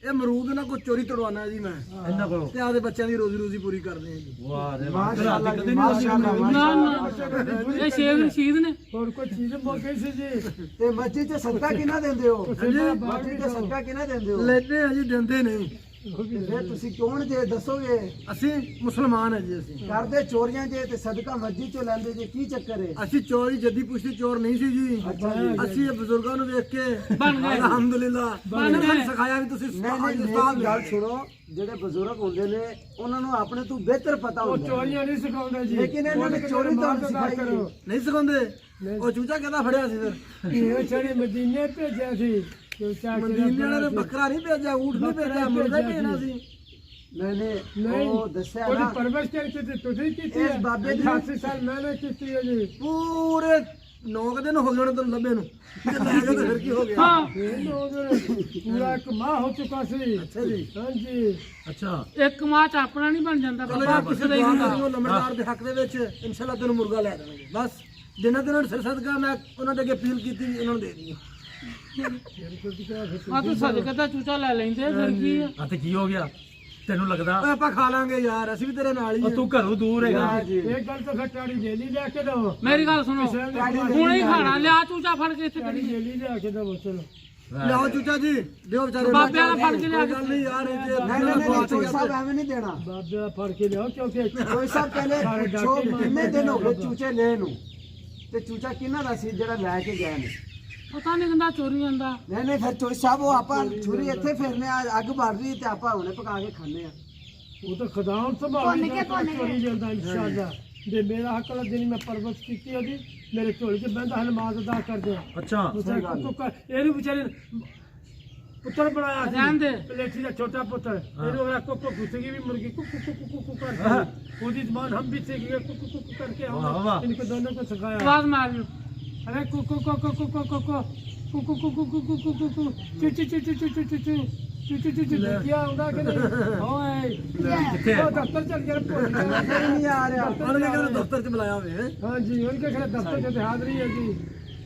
ਇਹ ਅਮਰੂਦ ਨਾ ਕੋਈ ਚੋਰੀ ਤੜਵਾਣਾ ਜੀ ਮੈਂ ਇਹਨਾਂ ਕੋਲੋਂ ਤੇ ਆਪਦੇ ਬੱਚਿਆਂ ਦੀ ਰੋਜ਼ੀ ਰੋਜ਼ੀ ਪੂਰੀ ਕਰਦੇ ਹਾਂ ਜੀ ਵਾਹ ਰੇ ਵਾਹ ਮਾਸ਼ਾਅੱਲਾ ਕਦੇ ਜੀ, ਨਹੀਂ ਮਾਸ਼ਾਅੱਲਾ, ਨਾ ਮਾਸ਼ਾਅੱਲਾ। ਨਾ ਇਹ ਸ਼ੇਖ ਰਸ਼ੀਦ ਨੇ ਹੋਰ ਕੋਈ ਚੀਜ਼ ਮੌਕੇ ਸੀ ਜੀ ਤੇ ਮਸਜਿਦ 'ਚ ਸਦਕਾ ਕਿੰਨਾ ਦਿੰਦੇ ਹੋ ਹਾਂਜੀ ਮਸਜਿਦ 'ਚ ਸਦਕਾ ਕਿੰਨਾ ਦਿੰਦੇ ਹੋ ਲੈਦੇ ਆ ਜੀ ਦਿੰਦੇ ਨਹੀਂ ਫਿਰ ਤੁਸੀਂ ਕੌਣ ਜੇ ਦੱਸੋਗੇ ਅਸੀਂ ਮੁਸਲਮਾਨ ਹੈ ਜੀ ਅਸੀਂ ਕਰਦੇ ਚੋਰੀਆਂ ਜੇ ਤੇ ਸਦਕਾ ਮਸਜਿਦ 'ਚੋਂ ਲੈਂਦੇ ਜੇ ਕੀ ਚੱਕਰ ਹੈ ਅਸੀਂ ਚੋਰੀ ਜੱਦੀ ਪੁਸ਼ਤੀ ਚੋਰ ਨਹੀਂ ਸੀ ਜੀ ਅੱਛਾ ਜੀ। ਅਸੀਂ ਇਹ ਬਜ਼ੁਰਗਾਂ ਨੂੰ ਦੇਖ ਕੇ ਬਣ ਗਏ। ਅਲਹਮਦੁਲਿਲਾ ਬਣ ਗਏ। ਸਾਨੂੰ ਸਿਖਾਇਆ ਵੀ ਤੁਸੀਂ ਨਹੀਂ ਨਹੀਂ ਉਸਤਾਦ ਮੇਰੀ ਗੱਲ ਸੁਣੋ ਜਿਹੜੇ ਬਜ਼ੁਰਗ ਹੁੰਦੇ ਨੇ ਉਹਨਾਂ ਨੂੰ ਆਪਣੇ ਤੋਂ ਬਿਹਤਰ ਪਤਾ ਉਹ ਹੁੰਦਾ ਹੈ। ਚੋਰੀਆਂ ਨਹੀਂ ਸਿਖਾਉਂਦੇ ਜੀ ਲੇਕਿਨ ਇਹਨਾਂ ਨੇ ਚੋਰੀ ਤੁਹਾਨੂੰ ਸਿਖਾਈ ਨਹੀਂ। ਨਹੀਂ ਸਿਖਾਉਂਦੇ ਉਹ ਚੂਚਾ ਕਹਿੰਦਾ ਫੜਿਆ ਸੀ ਫਿਰ ਇਹ ਛੜੇ ਮਦੀਨੇ ਭੇਜਿਆ ਸੀ ਤੇ ਚਾਚੇ ਮਦੀਨੇ ਵਾਲੇ ਨੇ ਬੱਕਰਾ ਨਹੀਂ ਭੇਜਿਆ ਊਠ ਨਹੀਂ ਭੇਜਿਆ ਮੁਰਗਾ ਭੇਜਣਾ ਸੀ ਨਹੀਂ ਉਹ ਦੱਸਿਆ ਉਹਦੀ ਨਾ ਪਰਵਰਿਸ਼ ਕਰਕੇ ਤੁਸੀਂ ਕੀਤੀ ਇਸ ਬਾਬੇ ਦੀ 80 ਸਾਲ ਮੈंने ਕੀਤੀ ਹੈ ਜੀ ਪੂਰੇ 9 ਦਿਨ ਹੋ ਗਏ ਨੇ ਤੈਨੂੰ ਲੱਭੇ ਨੂੰ ਜੇ ਲੈ ਗਏ ਤਾਂ ਫਿਰ ਕੀ ਹੋ ਗਿਆ ਹਾਂ ਇਹ ਲੋਕ ਪੂਰਾ ਇੱਕ ਮਾਹ ਹੋ ਚੁੱਕਾ ਸੀ ਅੱਛਾ ਜੀ ਹਾਂਜੀ ਅੱਛਾ ਇੱਕ ਮਾਂ ਚ ਆਪਣਾ ਨਹੀਂ ਬਣ ਜਾਂਦਾ ਚਲੋ ਬਾਬਾ ਯਾਰ ਕਿਸੇ ਕਿਸੇ ਦਾ ਹੀ ਦੁਆ ਹੁੰਦਾ ਕਰਿਓ ਲੰਬੜਦਾਰ ਦੇ ਹੱਕ ਦੇ ਵਿੱਚ ਇਨਸ਼ਾਅੱਲਾ ਤੈਨੂੰ ਮੁਰਗਾ ਲੈ ਦੇਵਾਂਗੇ ਬਸ ਜਿੰਨਾ ਦਿਨ ਸਿਰ ਸਦਕਾ ਮੈਂ ਉਹਨਾਂ ਦੇ ਅੱਗੇ ਅਪੀਲ ਕੀਤੀ ਉਹਨਾਂ ਨੂੰ ਦੇ ਦਿੱਤੀ ਆ ਤੂੰ ਸਦਕੇ ਦਾ ਚੂਚਾ ਲੈ ਲੈਂਦੇ ਫਿਰ ਕੀ ਆ? ਆ ਤੇ ਕੀ ਹੋ ਗਿਆ ਤੈਨੂੰ ਲੱਗਦਾ ਓਏ ਆਪਾਂ ਖਾ ਲਾਂਗੇ ਯਾਰ ਅਸੀਂ ਵੀ ਤੇਰੇ ਨਾਲ ਹੀ ਉਹ ਹਾਂ। ਤੂੰ ਘਰੋਂ ਦੂਰ ਹੈਗਾ ਇਹ ਗੱਲ ਤਾਂ ਫਿਰ ਟਾੜੀ ਜੇਲੀ ਲੈ ਕੇ ਦੋ ਮੇਰੀ ਗੱਲ ਸੁਣੋ ਹੁਣੇ ਹੀ ਖਾਣਾ ਲਿਆ ਚੂਚਾ ਫੜ ਕੇ ਇੱਥੇ ਟਾੜੀ ਕਰੀ ਜੇਲੀ ਲੈ ਕੇ ਦੋ ਚਲੋ ਲਿਆਓ ਚੂਚਾ ਜੀ ਦਿਓ ਵਿਚਾਰੇ ਬਾਬਿਆਂ ਦਾ ਫੜ ਕੇ ਲਿਆ ਕੋਈ ਗੱਲ ਨਹੀਂ ਯਾਰ ਇਹ ਜੇ ਨਹੀਂ ਨਹੀਂ ਚੋਈ ਸਾਹਿਬ ਐਵੇਂ ਨਹੀਂ ਦੇਣਾ ਬਾਬੇ ਦਾ ਫੜ ਕੇ ਲਿਆਓ ਕਿਉਂਕਿ ਚੋਈ ਸਾਹਿਬ ਪਹਿਲੇ ਪੁੱਛੋ ਕਿੰਨੇ ਦਿਨ ਹੋ ਗਏ ਚੂਚੇ ਲੈ ਨੂੰ ਤੇ ਚੂਚਾ ਕਿਹਨਾਂ ਦਾ ਸੀ ਜਿਹੜਾ ਲੈ ਕੇ ਗਏ ਨੇ ਪਤਾ ਨਹੀਂ ਕਹਿੰਦਾ ਚੋਰੀ ਜਾਂਦਾ ਨਹੀਂ ਨਹੀਂ ਫਿਰ ਚੋਈ ਸਾਹਿਬ ਉਹ ਆਪਾਂ ਛੁਰੀ ਇੱਥੇ ਫੇਰਨੇ ਆ ਅੱਗ ਭਰ ਰਹੀ ਤੇ ਆਪਾਂ ਹੁਣੇ ਪਕਾ ਕੇ ਖਾਣੇ ਆ ਉਹ ਤਾਂ ਖਦਾਮ ਸੰਭਾਲੀ ਚੋਰੀ ਜਾਂਦਾ ਇਨਸ਼ਾਅੱਲਾ ਜੇ ਮੇਰਾ ਹੱਕ ਲੱਗੇ ਨਹੀਂ ਮੈਂ ਪਰਵਤ ਕੀਤੀ ਉਹਦੀ ਮੇਰੇ ਝੋਲੀ 'ਚ ਬਹਿੰਦਾ ਨਮਾਜ਼ ਅਦਾ ਕਰਦੇ ਆ ਅੱਛਾ ਇਹਨੂੰ ਵਿਚਾਰੇ ਪੁੱਤਰ ਬਣਾਇਆ ਸੀ ਰਹਿਣ ਦੇ। ਪਲੇਠੀ ਦਾ ਛੋਟਾ ਪੁੱਤਰ ਇਹਨੂੰ ਅਗਲਾ ਕੁੱਕੂ ਗੁੱਸੇਗੀ ਵੀ ਮੁਰਗੀ ਕੁੱਕੂ ਕੁੱਕੂ ਕੁੱਕੂ करके ਉਹਦੀ ਜ਼ਬਾਨ ਹਮ ਵੀ ਸੀਗੀ ਕੁੱਕੂ ਕੁੱਕੂ करके वाह, वाह। हम इनको दोनों को सिखाया ਆਵਾਜ਼ ਮਾਰ ਲਓ अरे कुकू कुकू कुकू कुकू कुकू कुकू कुकू कुकू कुकू चू चू चू चू चू चू चू चू चू चू चू क्या होगा कि नहीं ओए ਕਿੱਥੇ वो ਹੈ दफ्तर चल गया ਫਿਰ ਨਹੀਂ ਆ ਰਿਹਾ ਉਹਨਾਂ ਨੇ ਕਹਿੰਦੇ ਦਫ਼ਤਰ 'ਚ ਬੁਲਾਇਆ ਹੋਵੇ हाँ जी उनके खड़े दफ्तर से हाजिरी है जी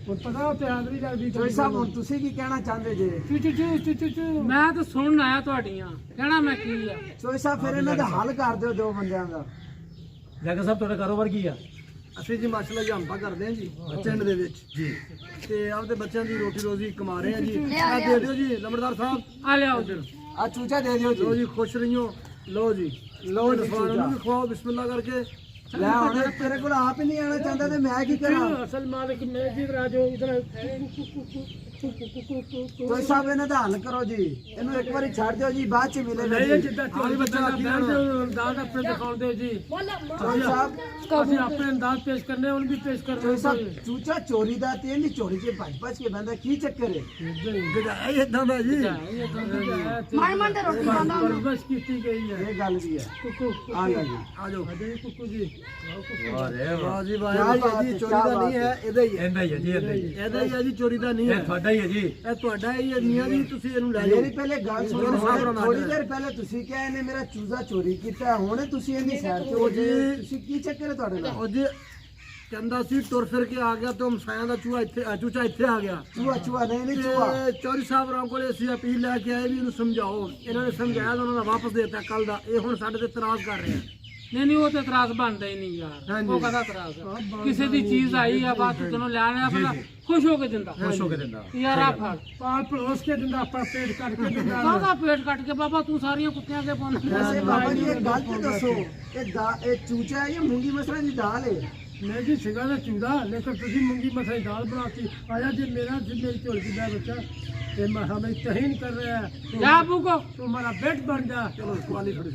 और पता होते हाजिरी लगती ਚੋਈ ਸਾਹਿਬ ਹੁਣ ਤੁਸੀਂ ਕੀ ਕਹਿਣਾ ਚਾਹੁੰਦੇ ਜੇ चू चू चू चू चू चू ਮੈਂ ਤਾਂ ਸੁਣਨ ਆਇਆ ਤੁਹਾਡੀਆਂ ਕਹਿਣਾ ਮੈਂ ਕੀ ਆ ਚੋਈ ਸਾਹਿਬ ਫਿਰ ਇਹਨਾਂ ਦਾ ਹੱਲ ਕਰ ਦਿਓ ਦੋ ਬੰਦਿਆਂ ਦਾ ਲਿਆਕਤ ਸਾਹਿਬ ਤੁਹਾਡਾ ਕਾਰੋਬਾਰ ਕੀ ਆ ਅਸੀਂ ਜੀ ਮਾਸ਼ਾਅੱਲਾ ਜੰਪਾ ਕਰਦੇ ਹਾਂ ਜੀ ਪਿੰਡ ਦੇ ਵਿੱਚ ਜੀ ਤੇ ਆਪਦੇ ਬੱਚਿਆਂ ਦੀ ਰੋਟੀ ਰੋਜ਼ੀ ਕਮਾ ਰਹੇ ਹਾਂ ਜੀ ਇਹ ਦੇ ਦਿਓ ਜੀ ਲੰਬੜਦਾਰ ਸਾਹਿਬ ਆ ਲਿਆਓ ਜੀ ਆ ਚੂਚਾ ਦੇ ਦਿਓ ਲੋ ਜੀ ਜੀ ਖੁਸ਼ ਰਹੀਓ ਲੋ ਜੀ ਲਓ ਜੀ ਸਵਾਨ ਨੂੰ ਵੀ ਚੂਚਾ ਖਵਾਓ ਬਿਸਮਿਲ੍ਲਾ ਕਰਕੇ ਲੈ ਹੁਣ ਤੇਰੇ ਕੋਲ ਆਪ ਹੀ ਨਹੀਂ ਆਣਾ ਚਾਹੁੰਦਾ ਤੇ ਮੈਂ ਕੀ ਕਰਾਂ असल मालिक मैं जी राजो इधर ਚੋਈ ਸਾਹਿਬ ਇਹਨਾਂ ਦਾ ਹੱਲ ਕਰੋ ਜੀ ਇਹਨੂੰ ਇੱਕ ਵਾਰੀ ਛੱਡ ਦਿਓ ਜੀ ਬਾਅਦ ਚ ਮਿਲੇਗਾ नहीं ਜੀ जिद्दां चोरी बच्चा अंदाज अपने दिखाते जी ਚੋਈ ਸਾਹਿਬ ਅਸੀਂ ਆਪਣੇ ਅੰਦਾਜ਼ ਪੇਸ਼ ਕਰਨੇ ਹੁਣ ਵੀ ਪੇਸ਼ ਚੋਈ ਕਰਨੇ ਸਾਹਿਬ ਚੂਚਾ ਚੋਰੀ ਦਾ ਤੇ ਇਹਦੀ ਚੋਰੀ ਚ ਭੱਜ ਕੇ ਬੰਦਾ ਕੀ ਚੱਕਰ ਹੈ ਗਜਾਇਆ ਹੀ ਇਦਾਂ ਦਾ ਜੀ ਮਾਰ ਮਾਰ ਤੇ ਰੋਟੀ ਖਾਂਦਾ ਉਹਨੂੰ। परवरिश की गई है ਇਹ ਗੱਲ ਵੀ ਹੈ कुकू ਆ ਗਿਆ ਜੀ ਆ ਜਾਓ अजय कुकू जी ਵਾਹ ਰੇ ਵਾਹ ਵਾਹ ਜੀ ਕਿਆ ਵਾਹ ਬਾਤ ਜੀ ਹੈ, ਚੋਰੀ ਕਿਆ ਦਾ ਨਹੀਂ ਹੈ ਇਹਦਾ ਹੀ ਹੈ ਇਹਦਾ ਹੀ ਹੈ ਜੀ ਇਹਦਾ ਹੀ ਇਹਦਾ ਹੀ ਹੈ ਜੀ ਚੋਰੀ ਦਾ ਨਹੀਂ ਇਹ ਹੈ ਤੁਹਾਡਾ ਹੀ ਹੈ ਜੀ ਇਹ ਤੁਹਾਡਾ ਹੀ ਹੈ ਮੀਆਂ ਜੀ ਤੁਸੀਂ ਇਹਨੂੰ ਲੈ ਜਾਓ ਮੇਰੀ ਪਹਿਲੇ ਗੱਲ ਸੁਣੋ ਚੋਰ ਸਾਹਿਬ ਨਾਲ ਥੋੜੀ ਦੇਰ ਪਹਿਲੇ ਤੁਸੀਂ ਕਿਹਾ ਇਹਨੇ ਮੇਰਾ ਚੂਜ਼ਾ ਚੋਰੀ ਕੀਤਾ ਹੁਣ ਤੁਸੀਂ ਇਹਦੀ ਸਾਈਡ ਤੇ ਹੋ ਜੀ ਤੁਸੀਂ ਕੀ ਚੱਕਰ ਹੈ ਤੁਹਾਡੇ ਨਾਲ ਉਹ ਜੀ ਕਹਿੰਦਾ ਸੀ ਤੁਰ ਫਿਰ ਕੇ ਆ ਗਿਆ ਤੇ ਮਸਾਇਆਂ ਦਾ ਚੂਚਾ ਇੱਥੇ ਆ ਗਿਆ ਚੂਹਾ ਚੂਹਾ ਨਹੀਂ ਚੂਹਾ ਤੇ ਚੌਰੀ ਸਾਹਿਬ ਰਾਮ ਕੋਲੇ ਅਸੀਂ ਅਪੀਲ ਲੈ ਕੇ ਆਏ ਵੀ ਇਹਨੂੰ ਸਮਝਾਓ ਇਹਨਾਂ ਨੇ ਸਮਝਾਇਆ ਤਾਂ ਉਹਨਾਂ ਦਾ ਵਾਪਸ ਦੇ ਦਿੱਤਾ ਕੱਲ ਦਾ ਇਹ ਹੁਣ ਸਾਡੇ ਤੇ ਇਤਰਾਜ਼ ਕਰ ਰਹੇ ਆ ਨਹੀਂ ਨਹੀਂ ਉਹ ਤੇ ਇਤਰਾਜ਼ ਬਣਦਾ ਹੀ ਨਹੀਂ ਯਾਰ ਹਾਂਜੀ। ਉਹ ਕਦਾ ਇਤਰਾਜ਼ ਆ? ਕਿਸੇ ਦੀ ਚੀਜ਼ ਆਈ ਆ ਬਾਤ ਤੈਨੂੰ ਲੈਣ ਆ ਬੰਦਾ ਖੁਸ਼ ਹੋ ਕੇ ਦਿੰਦਾ ਖੁਸ਼ ਹੋ ਕੇ ਦਿੰਦਾ ਯਾਰ ਆ ਫੜ पाल पड़ोस के दिन अपना पेट काट के दिखा ਕਾਹਦਾ ਪੇਟ ਕੱਟ ਕੇ ਬਾਬਾ ਤੂੰ ਸਾਰੀਆਂ ਕੁੱਤਿਆਂ ਦੇ ਪਾਉਣਾ ਵੈਸੇ ਬਾਬਾ ਜੀ ਇੱਕ ਗੱਲ ਤੇ ਦੱਸੋ ਇਹ ਚੂਚਾ ਹੈ ਜਾਂ ਮੂੰਗੀ ਮਸਰਾਂ ਦੀ ਦਾਲ ਹੈ मैं जी सिगा ना चूड़ा लेकिन तुझी मूंगी मसाई दाल बनाती आया जी मेरा जी मेरी चोल की मैं बच्चा ये मैं हमें तहीन कर रहा है ਜਾ ਬੂਕੋ तो हमारा बेट बन जा ਚਲੋ ਕੁਆਲੀ ਥੋੜੀ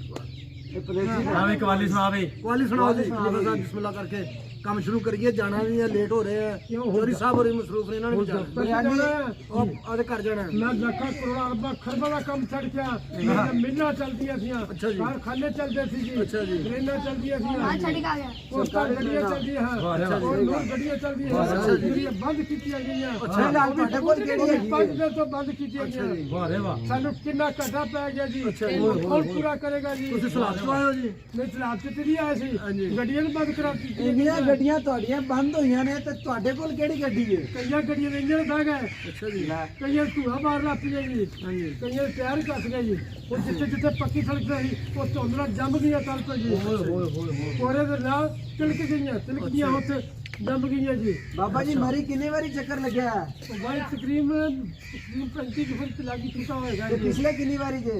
ਇਹ ਪਲੇਟ ਆਵੇ ਕਵਾਲੀ ਸੁਣਾਵੇ ਕੁਆਲੀ ਸੁਣਾਓ ਜੀ ਬਿਸਮਿਲ੍ਲਾ ਕਰਕੇ ਕੰਮ ਸ਼ੁਰੂ ਕਰੀਏ, ਜਾਣਾ ਵੀ ਹੈ, ਲੇਟ ਹੋ ਰਹੇ ਆ। ਚੌਧਰੀ ਸਾਹਿਬ ਹੋਰੀ ਮਸਰੂਫ ਨੇ, ਇਹਨਾਂ ਨੇ ਵੀ ਜਾਣਾ। ਉਹ ਆਦੇ ਘਰ ਜਾਣਾ। ਮੈਂ ਲੱਖਾਂ ਕਰੋੜਾਂ ਅਰਬਾਂ ਖਰਬਾਂ ਦਾ ਕੰਮ ਛੱਡ ਕੇ ਆ ਮਿਲਾਂ ਚੱਲਦੀਆਂ ਸੀਆਂ, ਕਾਰਖਾਨੇ ਚੱਲਦੇ ਸੀ ਜੀ, ਟ੍ਰੇਨਾਂ ਚੱਲਦੀਆਂ ਹਾਂ ਸੀਆਂ, ਛੱਡ ਕੇ ਆ ਗਿਆ ਪੋਸਟਾਂ ਗੱਡੀਆਂ ਚੱਲਦੀਆਂ ਹਨ, ਹੋਰ ਗੱਡੀਆਂ ਚੱਲਦੀਆਂ ਹਨ, ਜਿਹੜੀਆਂ ਬੰਦ ਕੀਤੀਆਂ ਗਈਆਂ। ਤੁਹਾਡੇ ਕੋਲ ਕਿਹੜੀ ਹੈਗੀ 5 ਦਿਨ ਤੋਂ ਬੰਦ ਕੀਤੀਆਂ ਗਈਆਂ। ਵਾਹ ਰੇ ਵਾਹ। ਸਾਨੂੰ ਕਿੰਨਾ ਘਾਟਾ ਪੈ ਗਿਆ ਜੀ, ਕੌਣ ਪੂਰਾ ਕਰੇਗਾ ਜੀ? ਤੁਸੀਂ ਸਲਾਹ ਤੋਂ ਆਏ ਹੋ ਜੀ? ਨਹੀਂ ਸਲਾਬ ਚ ਨਹੀਂ ਆਏ ਸੀ, ਗੱਡੀਆਂ ਨੂੰ ਬੰਦ ਕਰਾ ਦਿੱਤੀ। ਇੰਨੀਆਂ ਗੱਡੀਆਂ ਤੁਹਾਡੀਆਂ ਬੰਦ ਹੋਈਆਂ ਨੇ ਤੇ ਤੁਹਾਡੇ ਕੋਲ ਕਿਹੜੀ ਗੱਡੀ ਹੈ? ਕਈਆਂ ਗੱਡੀਆਂ ਦੇ ਇੰਜਣ ਬਹਿ ਗਏ, ਅੱਛਾ ਜੀ। ਕਈਆਂ ਧੂਆ ਮਾਰ ਲੱਗ ਪਿਆ ਜੀ, ਹਾਂਜੀ। ਕਈਆਂ ਦੇ ਟਾਇਰ ਕੱਸ ਗਏ ਜੀ। ਉਹ ਜਿੱਥੇ ਜਿੱਥੇ ਪੱਕੀ ਸੜਕ ਸੀ ਉਹ ਧੁੰਦ ਨਾਲ ਜੰਮ ਗਈਆਂ ਤਲ ਤੋਂ ਜੀ, ਕੋਰੇ ਦੇ ਨਾਲ ਤਿਲਕ ਗਈਆਂ, ਤਿਲਕਦੀਆਂ ਉੱਥੇ ਜੰਮ ਗਈਆਂ ਜੀ। ਬਾਬਾ ਜੀ ਮਰੀ ਕਿੰਨੀ ਵਾਰੀ ਚੱਕਰ ਲੱਗਿਆ ਹੈ? ਵਾਈ ਤਕਰੀਬਨ 35 ਫੁੱਟ ਲੱਗੀ ਚੁੱਕਾ ਹੋਏਗਾ ਤੇ ਜੀ। ਪਿਛਲੇ ਕਿੰਨੀ ਵਾਰੀ ਜੇ?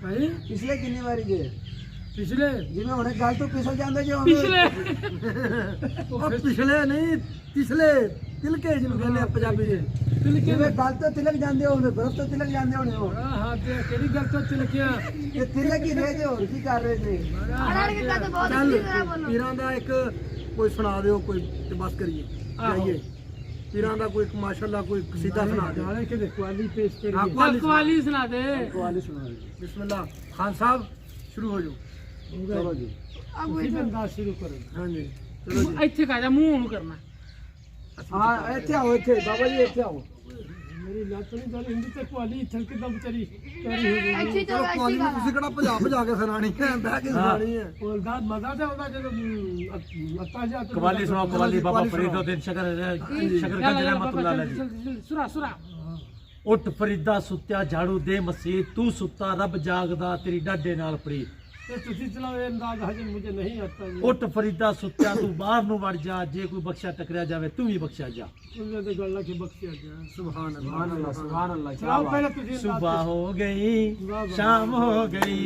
ਹਾਂਜੀ ਪਿਛਲੇ ਕਿੰਨੀ ਵਾਰੀ ਜੇ? ਪਿਛਲੇ ਜਿਵੇਂ ਹੁਣੇ ਗੱਲ ਤੋਂ ਪਿਛਲ ਜਾਂਦੇ ਜੇ ਪਿਛਲੇ ਉਹ ਪਿਛਲੇ ਨਹੀਂ, ਪਿਛਲੇ ਤਿਲਕੇ ਜਿਹਨੂੰ ਕਹਿੰਦੇ ਆ ਪੰਜਾਬੀ ਦੇ। ਜਿਵੇਂ ਗੱਲ ਤੋਂ ਤਿਲਕ ਜਾਂਦੇ ਹੋ, ਬਰਫ਼ ਤੋਂ ਤਿਲਕ ਜਾਂਦੇ ਹੋਣੇ ਹੋ। ਹਾਂ ਤੇ ਕਿਹੜੀ ਗੱਲ ਤੋਂ ਚਲਕਿਆ? ਇਹ ਤਿਲਕ ਹੀ ਰਹੇ ਜੇ, ਹੋਰ ਕੀ ਕਰ ਰਹੇ ਜੇ? ਅੜੜ ਕੇ ਤਾਂ ਬਹੁਤ ਚੱਲ ਅੱਛੀ ਤਰ੍ਹਾਂ ਬੋਲੋ ਪੀਰਾਂ ਦਾ ਇੱਕ ਕੋਈ ਸੁਣਾ ਦਿਓ, ਕੋਈ ਤੇ ਬਸ ਕਰੀਏ ਜਾਈਏ। ਪੀਰਾਂ ਦਾ ਕੋਈ ਮਾਸ਼ਾਅੱਲਾ ਕੋਈ ਕਸੀਦਾ ਸੁਣਾ ਦਿਓ। ਨਾਲੇ ਕਿਤੇ ਕੁਆਲੀ ਪੇਸ਼ ਕਰੀਏ। ਹਾਂ, ਕਵਾਲੀ ਸੁਣਾ ਦੇ। ਕਵਾਲੀ ਸੁਣਾ ਦਿਓ। ਬਿਸਮਿਲ੍ਲਾ ਖਾਨ ਸਾਹਿਬ ਸ਼ੁਰੂ ਹੋ ਜਾਓ। ਚਲੋ ਜੀ। ਤੁਸੀਂ ਬੰਦਾ ਸ਼ੁਰੂ ਕਰੋ। ਹਾਂਜੀ ਚਲੋ ਜੀ। ਇੱਥੇ ਕਾ ਜਾ ਮੂੰਹ ਨੂੰ ਕਰਨਾ। ਹਾਂ ਇੱਥੇ ਆਓ, ਇੱਥੇ ਬਾਬਾ ਜੀ ਇੱਥੇ ਆਓ। ਮੇਰੀ ਲੱਤ ਨਹੀਂ ਚੱਲ ਹਿੰਦੀ ਤੇ ਕੁਆਲੀ ਇੱਥੇ ਕਿਦਾਂ ਵਿਚਾਰੀ ਕਰੀ ਹੋ ਗਈ। ਅੱਛੀ ਚਲੋ ਤਰ੍ਹਾਂ ਕੁਆਲੀ ਅੱਛੀ ਨੂੰ ਤੁਸੀਂ ਕਿਹੜਾ ਭਜਾ ਭਜਾ ਕੇ ਸੁਣਾਣੀ ਹੈ, ਬਹਿ ਕੇ ਸੁਣਾਣੀ ਹੈ। ਉਹਦਾ ਮਜ਼ਾ ਤਾਂ ਆਉਂਦਾ ਜਦੋਂ ਅੱਤਾ ਜਾ ਕਵਾਲੀ ਸੁਣਾਓ, ਕਵਾਲੀ ਬਾਬਾ ਫਰੀਦੁੱਦੀਨ ਸ਼ਕਰਗੰਜ ਰਹਿਮਤੁल्लाह अलैह। ਸੁਰਾ ਸੁਰਾ। ਉੱਠ ਫਰੀਦਾ ਸੁੱਤਿਆ ਝਾੜੂ ਦੇ ਮਸੀਹ, ਤੂੰ ਸੁੱਤਾ ਰੱਬ ਜਾਗਦਾ ਤੇਰੀ ਡਾਡੇ ਨਾਲ ਪੜੀ। ਤੇ ਤੁਸੀਂ ਚਲਾਓ ਇਹ ਅੰਦਾਜ਼ ਹਜੇ ਮੁਝੇ ਨਹੀਂ ਆਤਾ ਜੀ। ਉੱਠ ਫਰੀਦਾ ਸੁੱਤਿਆ ਤੂੰ ਬਾਹਰ ਨੂੰ ਵੜ ਜਾ, ਜੇ ਕੋਈ ਬਖਸ਼ਾ ਟਕਰਿਆ ਜਾਵੇ ਤੂੰ ਵੀ ਬਖਸ਼ਿਆ ਜਾ। ਉਹਨੇ ਤੇ ਗੱਲ ਕਿ ਬਖਸ਼ਿਆ ਗਿਆ। ਸੁਭਾਨ ਸੁਭਾਨ ਅੱਲਾਹ, ਸੁਭਾਨ ਅੱਲਾਹ। ਚਲਾਓ ਪਹਿਲਾਂ ਤੁਸੀਂ ਸੁਬਹ ਹੋ ਗਈ शाम हो गई,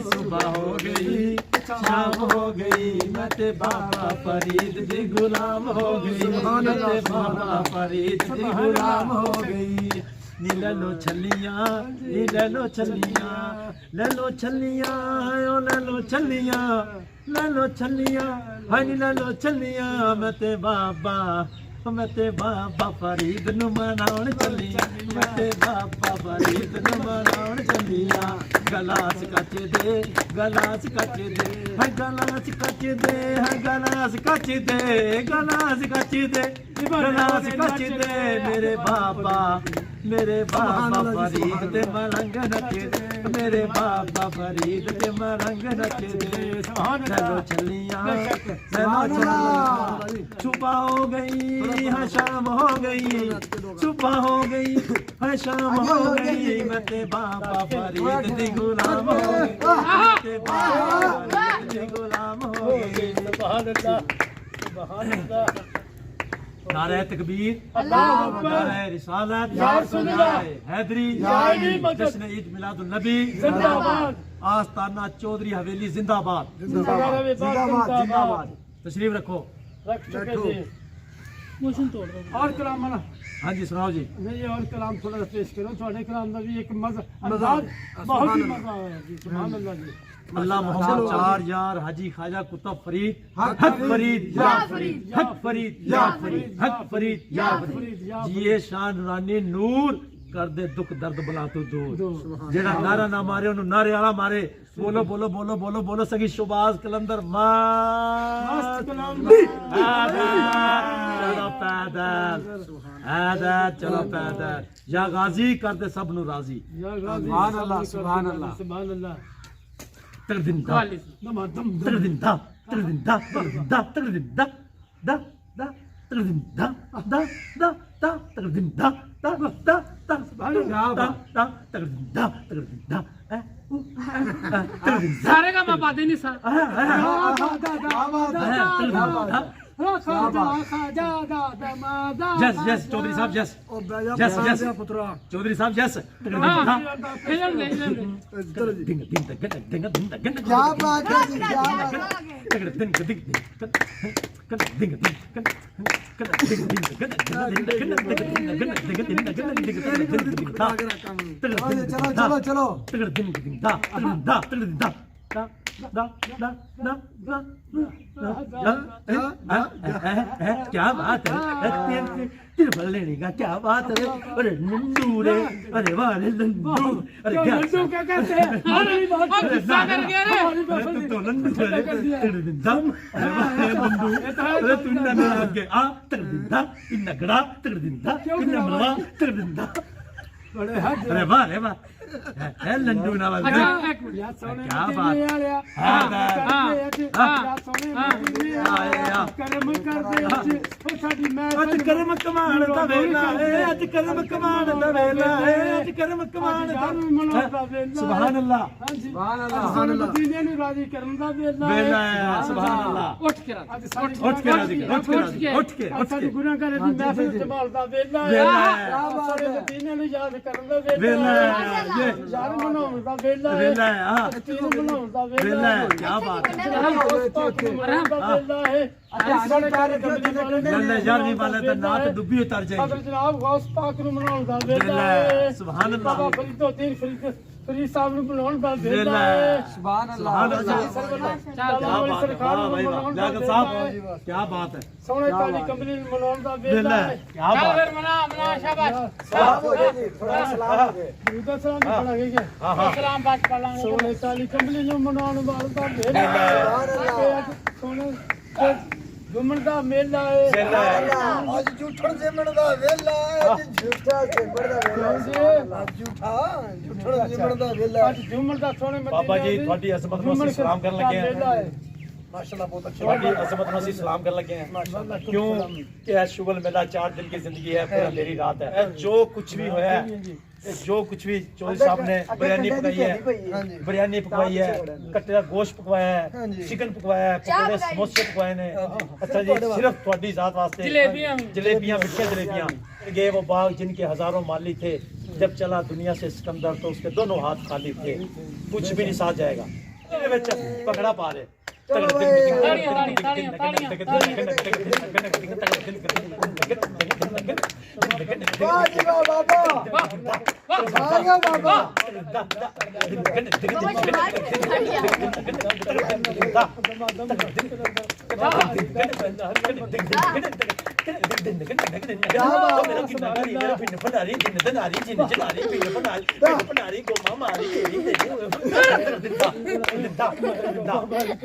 सुबह हो गई शाम हो गई, मैं ते बाबा फरीद दी गुलाम हो गई, मैं ते बाबा फरीद दी गुलाम हो गई। नी ले लो छलियां, नी ले लो छलियां, ले लो छलियां, ओ ले लो छलियां, ले लो छलियां, हाय नी ले लो छलियां, मैं ते बाबा फरीद नु मनाउण चलिया, मैं ते बाबा फरीद नु मनाउण चलिया। गलास कच दे, गलास कच दे, हाय गलास कच दे, हाय गलास कच दे, गलास कच दे, गलास कच दे, मेरे बाबा फरीद ते मलंग नचे दे, मेरे बाबा फरीद ते मलंग नचे दे। चलो चलिया, चलो चलिया, सुबह हो गई है शाम हो गई, सुबह हो गई है शाम हो गई, मैं ते बाबा फरीद दी गुलाम हो गई, मैं ते बाबा फरीद दी गुलाम हो गई। सुभान अल्लाह, सुभान अल्लाह। नारे तकबीर, नारे रिसालत, नारे हैदरी, जश्न ईद मिलादुन नबी जिंदाबाद, आस्ताना चौधरी हवेली जिंदाबाद, जिंदाबाद जिंदाबाद। तशरीफ रखो। रख चुके थे। ਮੋਸ਼ਨ ਤੋੜ ਦੋ। और कलाम वाला हाँ जी सुनाओ जी। नहीं और कलाम थोड़ा सा पेश करो। थोड़े कलाम का भी एक मजा अंदाज बहुत ही मजा आया जी। सुभान अल्लाह जी। अल्लाह मोहम्मद चार यार हाजी ख्वाजा कुतुब फरीद, हक फरीद या फरीद, हक फरीद या फरीद, हक फरीद या फरीद, जिए शान रानी नूर, कर दे दुख दर्द बला तू दूर। जेड़ा नारा ना मारे ओनू नारे वाला मारे। बोलो बोलो बोलो बोलो बोलो सगी शुबाज कलंदर मस्त कलाम चलो पैदल, चलो पैदल, या गाजी कर दे सब नू राजी। या गाजी सुभान अल्लाह, सुभान अल्लाह। सुभान अल्लाह। तरदिंदा ਕਵਾਲੀ दम दम तरदिंदा तरदिंदा तरदिंदा तरदिंदा दा दा तरदिंदा दा दा दा तरदिंदा दा दा दा दा तरदिंदा तरदिंदा तरदिंदा ਸਾਰੇ ਕਾ ਪਾਦੇ ਨਹੀਂ ਸਾ। जस जस चौधरी साहब जस ਉਹ ਬਹਿ ਜਾ Yes, yes. ਪੁੱਤਰਾ। चौधरी साहब जस ਖੇਲਣ ਗਏ ਚਲੋ ਜੀ। डिंग डिंग डिंग डिंग डिंग डिंग क्या बात है जी, क्या बात है। चलो चलो चलो। चलो क्या बात है तिरपल लेने का क्या बात है अरे नंदू रे अरे वाह रे नंदू अरे क्या लड्डू क्या कहते हैं अरे बात गुस्सा कर गया रे तुम तो नंदू रे दम अरे वाह रे नंदू अरे तू ना आगे आ तर दिंदा इन गड़ा तर दिंदा इन मरवा तर दिंदा बड़े हद अरे वाह रे वाह है लंडू ना वाला अच्छा एक मिनट या सोने क्या मदीने बात। वालिया या सोने मदीने वालिया करम करदे ओ साडी मैं ਅੱਜ ਕਰਮ ਕਮਾਣ ਦਾ ਵੇਲਾ ਏ ਅੱਜ ਕਰਮ ਕਮਾਣ ਦਾ ਵੇਲਾ ਏ ਅੱਜ ਕਰਮ ਕਮਾਣ ਦਾ ਸੁਭਾਨ ਅੱਲਾ ਹਾਂਜੀ ਸੁਭਾਨ ਅੱਲਾ, ਅੱਜ ਸੁਭਾਨ ਸਾਨੂੰ ਅੱਲਾ। ਮਦੀਨੇ ਨੂੰ ਰਾਜ਼ੀ ਕਰਨ ਦਾ ਵੇਲਾ ਵੇਲਾ ਹੈ ਸੁਭਾਨ ਅੱਲਾ ਉੱਠ ਕੇ ਰੱਖ ਅੱਜ ਸਾਡੀ ਉੱਠ ਕੇ ਰਾਜ਼ੀ ਕਰ, ਉੱਠ ਕੇ ਰਾਜ਼ੀ ਕਰ, ਉੱਠ ਕੇ ਉੱਠ ਸਾਡੀ ਕੇ ਗੁਰਾਂ ਘਰ ਦੀ ਮਹਿਫਿਲ ਸੰਭਾਲ ਦਾ ਵੇਲਾ ਵੇਲਾ ਹੈ ਹੈ। ਸਾਡੇ ਮਦੀਨੇ ਨੂੰ ਯਾਦ ਕਰਨ ਦਾ ਵੇਲਾ ਵੇਲਾ ਹੈ। ਹੈ ਯਾਰ ਮਨਾਉਣ ਦਾ ਵੇਲਾ ਹੈ ਵੇਲਾ ਹੈ ਆ ਤੀਨ ਬਣਾਉਣ ਦਾ ਵੇਲਾ ਵੇਲਾ ਹੈ ਹੈ ਕੀ ਬਾਤ ਹੈ ਲੱਲੇ ਯਾਰਵੀਂ ਵਾਲੇ ਦਾ ਨਾਤ ਡੁੱਬੀ ਉਤਰ ਜਾਏਗੀ ਜਨਾਬ ਗੌਸ ਪਾਕ ਨੂੰ ਮਨਾਉਣ ਦਾ ਵੇਲਾ ਵੇਲਾ ਹੈ ਹੈ ਸੁਭਾਨ ਅੱਲਾ ਬਾਬਾ ਫਰੀਦੋਦੀਨ ਫਰੀਦ ਸਾਹਿਬ ਨੂੰ ਮਨਾਉਣ ਦਾ ਵੇਲਾ ਵੇਲਾ ਹੈ ਹੈ ਸੁਭਾਨ ਅੱਲਾ ਸੁਭਾਨ ਅੱਲਾ ਚੱਲ ਵਾਹ ਭਾਈ ਵਾਹ ਲਿਆਕਤ ਸਾਹਿਬ ਕੀ ਬਾਤ ਹੈ ਸੋਹਣੇ ਕਾਲੀ ਕੰਬਲੀ ਨੂੰ ਮਨਾਉਣ ਦਾ ਵੇਲਾ ਵੇਲਾ ਹੈ ਹੈ ਕੀ ਚੱਲ ਬਾਤ ਫਿਰ ਮਨਾ ਸ਼ਾਬਾਸ਼ ਸਲਾਮ ਹੋ ਜਾਏ ਜੀ ਥੋੜਾ ਸਲਾਮ ਹੋ ਜਾਏ ਦੂਦਾ ਸਲਾਮ ਨਹੀਂ ਪੜਾਂਗੇ ਕਿ ਹਾਂ ਹਾਂ ਸਲਾਮ ਬਾਤ ਕਰ ਲਾਂਗੇ ਸੋਹਣੇ ਕਾਲੀ ਕੰਬਲੀ ਨੂੰ ਮਨਾਉਣ ਵਾਲਾ ਦਾ ਵੇਲਾ ਹੈ ਸੋਹਣੇ ਗੁੰਮਣ ਦਾ ਮੇਲਾ ਹੈ ਵੇਲਾ ਹੈ ਅੱਜ ਝੂਠਣ ਜੰਮਣ ਦਾ ਵੇਲਾ ਅੱਜ ਝੂਠਾ ਜੰਮਣ ਦਾ ਵੇਲਾ ਅੱਜ ਝੂਠਣ ਜੰਮਣ ਦਾ ਵੇਲਾ ਅੱਜ ਝੂਮਰ ਦਾ ਸੋਹਣੇ ਮਦੀਨੇ ਬਾਬਾ ਜੀ ਤੁਹਾਡੀ ਅਜ਼ਮਤ ਨੂੰ ਅਸੀਂ ਸਲਾਮ ਕਰਨ ਲੱਗੇ ਹਾਂ ਮਾਸ਼ਾਅੱਲਾ ਬਹੁਤ ਅੱਛਾ ਤੁਹਾਡੀ ਅਜ਼ਮਤ ਨੂੰ ਅਸੀਂ ਸਲਾਮ ਕਰਨ ਲੱਗੇ ਹਾਂ ਕਿਉਂ ਕਿ ਇਹ ਸ਼ੁਗਲ ਮੇਲਾ 4 दिन की जिंदगी है फिर अंधेरी रात है जो कुछ भी होया है जो कुछ भी चौधरी साहब ने बिरयानी पकाई है बिरयानी पकवाई है कट्टे का गोश्त पकवाया है चिकन पकवाया है पकौड़े समोसे पकवाए ने अच्छा जी सिर्फ ਤੁਹਾਡੀ ਜ਼ਾत वास्ते जलेबियां जलेबियां मिठियां जलेबियां ये वो बाग जिनके हजारों माली थे जब चला दुनिया से सिकंदर तो उसके दोनों हाथ खाली थे कुछ भी नहीं साथ जाएगा ਇਹਦੇ ਵਿੱਚ ਭੰਗੜਾ ਪਾ ਦੇ ਵਾਹ ਜੀ ਵਾਹ ਬਾਬਾ ਆ ਗਿਆ ਬਾਬਾ मेरा